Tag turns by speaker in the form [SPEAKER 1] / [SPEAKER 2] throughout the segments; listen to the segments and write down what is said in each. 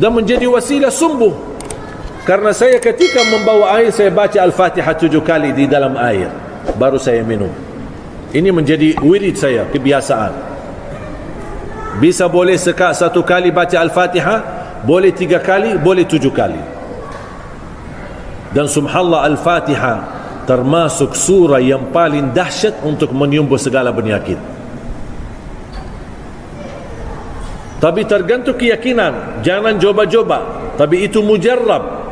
[SPEAKER 1] dan menjadi wasilah sembuh. Karena saya ketika membawa air, saya baca Al-Fatihah 7 kali di dalam air, baru saya minum. Ini menjadi wirid saya, kebiasaan. Bisa boleh satu kali baca Al-Fatihah, boleh 3 kali, boleh 7 kali. Dan subhanallah, Al-Fatihah termasuk surah yang paling dahsyat untuk menyembuh segala penyakit. Tapi tergantung keyakinan, jangan coba-coba. Tapi itu mujarrab.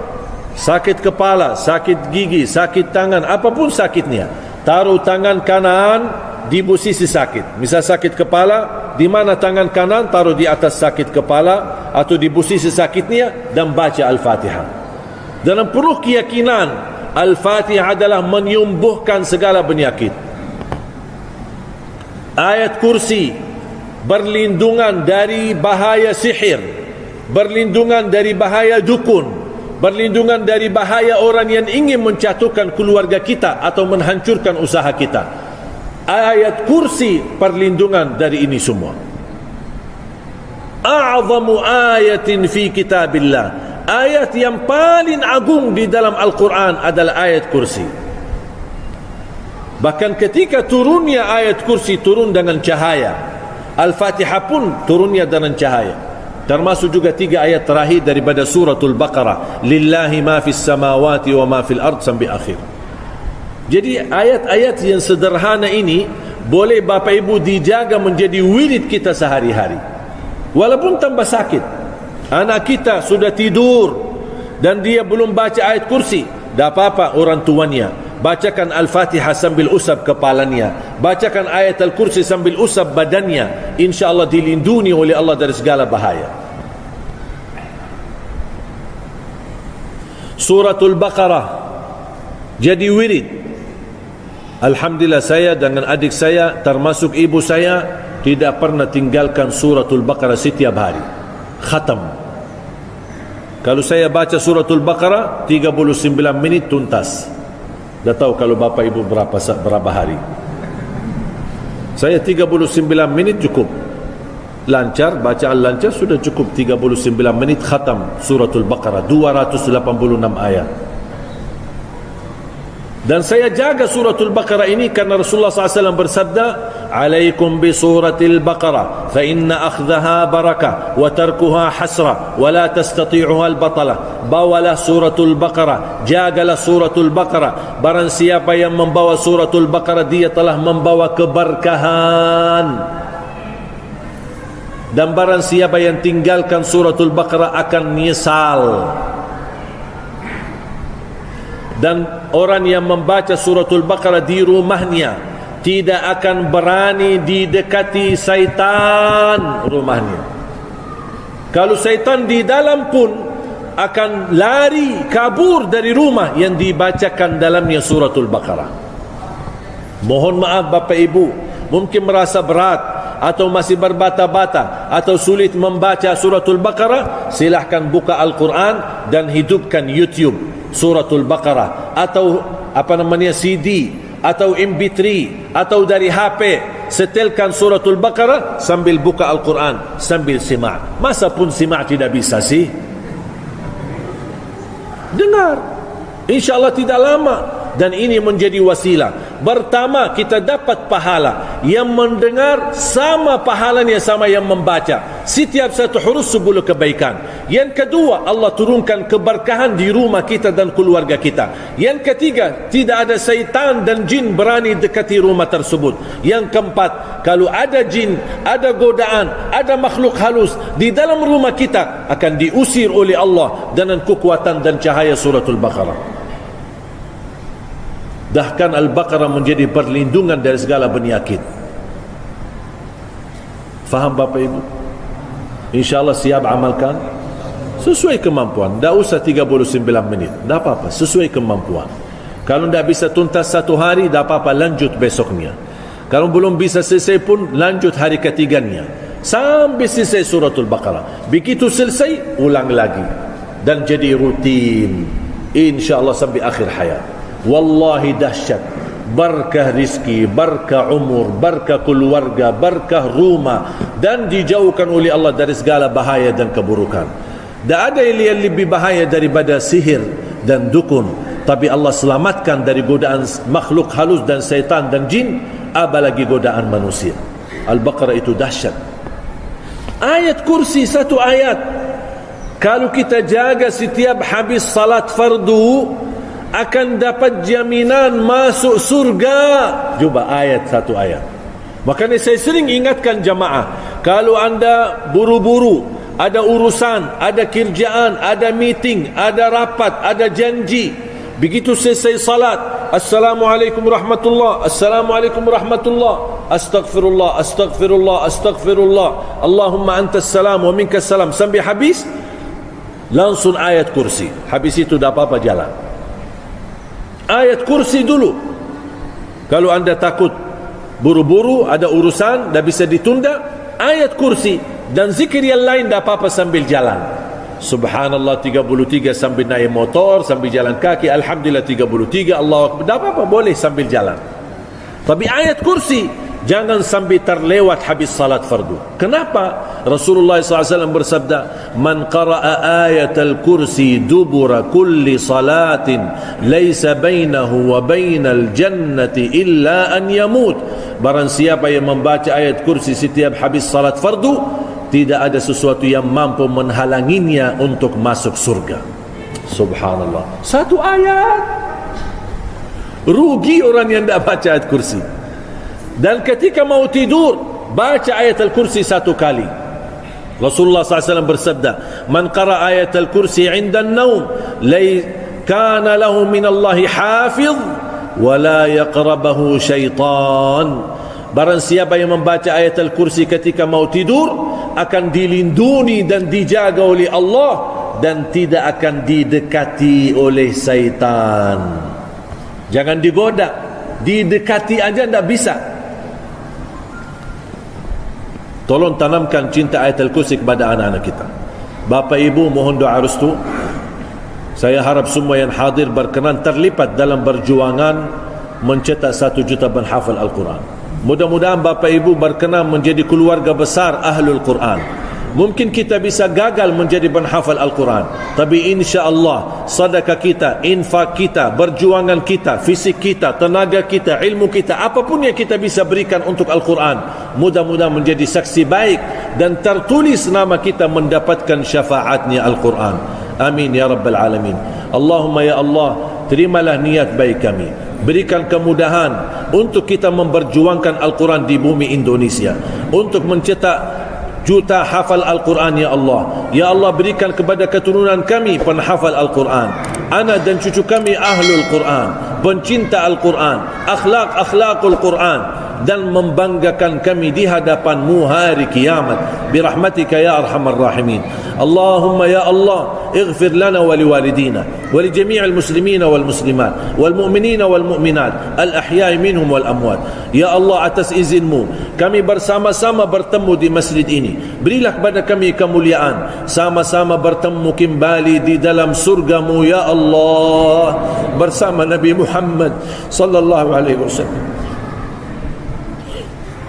[SPEAKER 1] Sakit kepala, sakit gigi, sakit tangan, apapun sakitnya, taruh tangan kanan di posisi sakit. Misal sakit kepala, di mana tangan kanan taruh di atas sakit kepala atau di posisi sakitnya, dan baca Al-Fatihah. Dalam perlu keyakinan, Al-Fatihah adalah menyembuhkan segala penyakit. Ayat kursi berlindungan dari bahaya sihir, berlindungan dari bahaya dukun, berlindungan dari bahaya orang yang ingin menjatuhkan keluarga kita atau menghancurkan usaha kita. Ayat kursi perlindungan dari ini semua. A'zamu ayatin fi kitabillah, ayat yang paling agung di dalam Al-Quran adalah ayat kursi. Bahkan ketika turunnya ayat kursi, turun dengan cahaya. Al-Fatihah pun turunnya dengan cahaya. Termasuk juga 3 ayat terakhir daripada suratul Baqarah, lillahi ma fis samawati wa ma fil ard, sampai akhir. Jadi ayat-ayat yang sederhana ini boleh Bapak Ibu dijaga menjadi wirid kita sehari-hari. Walaupun tambah sakit, anak kita sudah tidur dan dia belum baca ayat kursi, tak apa-apa, orang tuanya bacakan Al-Fatihah sambil usap kepalanya, bacakan ayat Al-Kursi sambil usap badannya, insyaAllah dilindungi oleh Allah dari segala bahaya. Suratul Baqarah jadi wirid. Alhamdulillah, saya dengan adik saya, termasuk ibu saya, tidak pernah tinggalkan Suratul Baqarah setiap hari, khatam. Kalau saya baca Suratul Baqarah 39 menit tuntas. Dah tahu kalau Bapak Ibu berapa hari. Saya 39 menit cukup. Lancar, bacaan lancar, sudah cukup 39 menit khatam Suratul Baqarah 286 ayat. Dan saya jaga Suratul Baqarah ini karena Rasulullah SAW bersabda, "Alaikum bi suratil Baqarah fa inna akhdaha barakah wa tarkuha hasrah wa la tastati'uha al-batalah." Bawalah Suratul Baqarah, jagalah Suratul Baqarah. Barang siapa yang membawa Suratul Baqarah, dia telah membawa keberkahan. Dan barang siapa yang tinggalkan Suratul Baqarah akan menyesal. Dan orang yang membaca Suratul Baqarah di rumahnya tidak akan berani didekati syaitan rumahnya. Kalau syaitan di dalam pun akan lari kabur dari rumah yang dibacakan dalamnya Suratul Baqarah. Mohon maaf Bapak Ibu, mungkin merasa berat atau masih berbata-bata atau sulit membaca Suratul Baqarah, silahkan buka Al-Quran dan hidupkan YouTube Suratul Baqarah, atau CD, atau MP3, atau dari HP, setelkan Suratul Baqarah sambil buka Al-Quran, sambil simak. Masa pun simak tidak bisa sih? Dengar, insyaAllah tidak lama. Dan ini menjadi wasilah. Pertama, kita dapat pahala. Yang mendengar sama pahalanya sama yang membaca. Setiap satu huruf 10 kebaikan. Yang kedua, Allah turunkan keberkahan di rumah kita dan keluarga kita. Yang ketiga, tidak ada syaitan dan jin berani dekati rumah tersebut. Yang keempat, kalau ada jin, ada godaan, ada makhluk halus di dalam rumah kita, akan diusir oleh Allah dengan kekuatan dan cahaya Suratul Baqarah. Bahkan Al-Baqarah menjadi perlindungan dari segala penyakit. Faham Bapak Ibu? InsyaAllah siap amalkan sesuai kemampuan. Tak usah 39 menit, tak apa-apa, sesuai kemampuan. Kalau tak bisa tuntas satu hari, tak apa-apa, lanjut besoknya. Kalau belum bisa selesai pun, lanjut hari ketiganya sampai selesai Suratul Baqarah. Begitu selesai, ulang lagi. Dan jadi rutin. InsyaAllah sampai akhir hayat. Wallahi dahsyat. Berkah rizki, berkah umur, berkah keluarga, berkah rumah, dan dijauhkan oleh Allah dari segala bahaya dan keburukan. Tak ada yang lebih bahaya daripada sihir dan dukun, tapi Allah selamatkan dari godaan makhluk halus dan syaitan dan jin, apalagi godaan manusia. Al-Baqarah itu dahsyat. Ayat kursi satu ayat, kalau kita jaga setiap habis salat fardu, akan dapat jaminan masuk surga. Cuba ayat satu ayat. Makanya saya sering ingatkan jamaah, kalau anda buru-buru, ada urusan, ada kerjaan, ada meeting, ada rapat, ada janji, begitu selesai salat, Assalamualaikum warahmatullah, Assalamualaikum warahmatullah, Astaghfirullah, Astaghfirullah, Astaghfirullah, Allahumma antas salam wa minkas salam, sampai habis, langsung ayat kursi. Habis itu dah apa-apa jalan. Ayat kursi dulu. Kalau anda takut buru-buru, ada urusan, dah bisa ditunda, ayat kursi. Dan zikir yang lain dah apa-apa sambil jalan. Subhanallah 33 sambil naik motor, sambil jalan kaki, Alhamdulillah 33, Allah Akbar, dah apa-apa boleh sambil jalan. Tapi ayat kursi jangan sampai terlewat habis salat fardu. Kenapa? Rasulullah SAW bersabda, man qara'a ayatal kursi dubura kulli salatin laysa bainahu wa bainal jannati illa an yamut. Barang siapa yang membaca ayat kursi setiap habis salat fardu, tidak ada sesuatu yang mampu menghalanginya untuk masuk surga. Subhanallah. Satu ayat. Rugi orang yang tidak baca ayat kursi. Dan ketika mau tidur, baca ayat al-kursi satu kali. Rasulullah SAW bersabda, man qara ayat al-kursi inda an-naum kana lahu min Allahi hafiz wa la yaqrabahu syaitan. Barang siapa yang membaca ayat al-kursi ketika mau tidur, akan dilindungi dan dijaga oleh Allah, dan tidak akan didekati oleh syaitan. Jangan digoda, didekati aja tidak bisa. Tolong tanamkan cinta ayat al-kursi kepada anak-anak kita. Bapa ibu mohon doa restu. Saya harap semua yang hadir berkenan terlibat dalam perjuangan mencetak 1 juta penghafal Al-Quran. Mudah-mudahan bapa ibu berkenan menjadi keluarga besar Ahlul Quran. Mungkin kita bisa gagal menjadi penghafal Al-Quran, tapi insya-Allah sedekah kita, infak kita, perjuangan kita, fisik kita, tenaga kita, ilmu kita, apapun yang kita bisa berikan untuk Al-Quran, mudah-mudahan menjadi saksi baik dan tertulis nama kita mendapatkan syafaatnya Al-Quran. Amin ya rabbal alamin. Allahumma ya Allah, terimalah niat baik kami. Berikan kemudahan untuk kita memperjuangkan Al-Quran di bumi Indonesia, untuk mencetak juta hafal Al-Quran ya Allah. Ya Allah, berikan kepada keturunan kami penghafal Al-Quran, anak dan cucu kami ahlul Quran, pencinta Al-Quran, akhlakul Quran, dan membanggakan kami di hadapan-Mu hari kiamat birahmatika ya arhamar rahimin. Allahumma ya Allah, ighfir lana wa liwalidina wa li jami'il muslimina wal muslimat wal mu'minina wal mu'minat al ahya'i minhum wal amwat. Ya Allah, atas izin-Mu kami bersama-sama bertemu di masjid ini. Berilah kepada kami kemuliaan, sama-sama bertemu kembali di dalam surga-Mu ya Allah, bersama Nabi Muhammad sallallahu alaihi wasallam.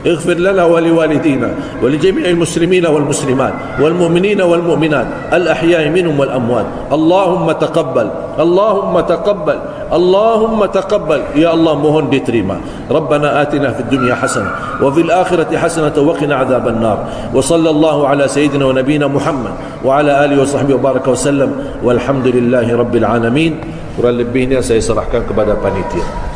[SPEAKER 1] اغفر لنا ولوالدينا ولجميع المسلمين والمسلمات والمؤمنين والمؤمنات الأحياء منهم والأموات. اللهم تقبل، اللهم تقبل، اللهم تقبل يا الله، mohon diterima. ربنا آتنا في الدنيا حسنة وفي الآخرة حسنة وقنا عذاب النار. وصلى الله على سيدنا ونبينا محمد وعلى آله وصحبه وبارك وسلم والحمد لله رب العالمين. Kurang lebihnya saya serahkan kepada panitia.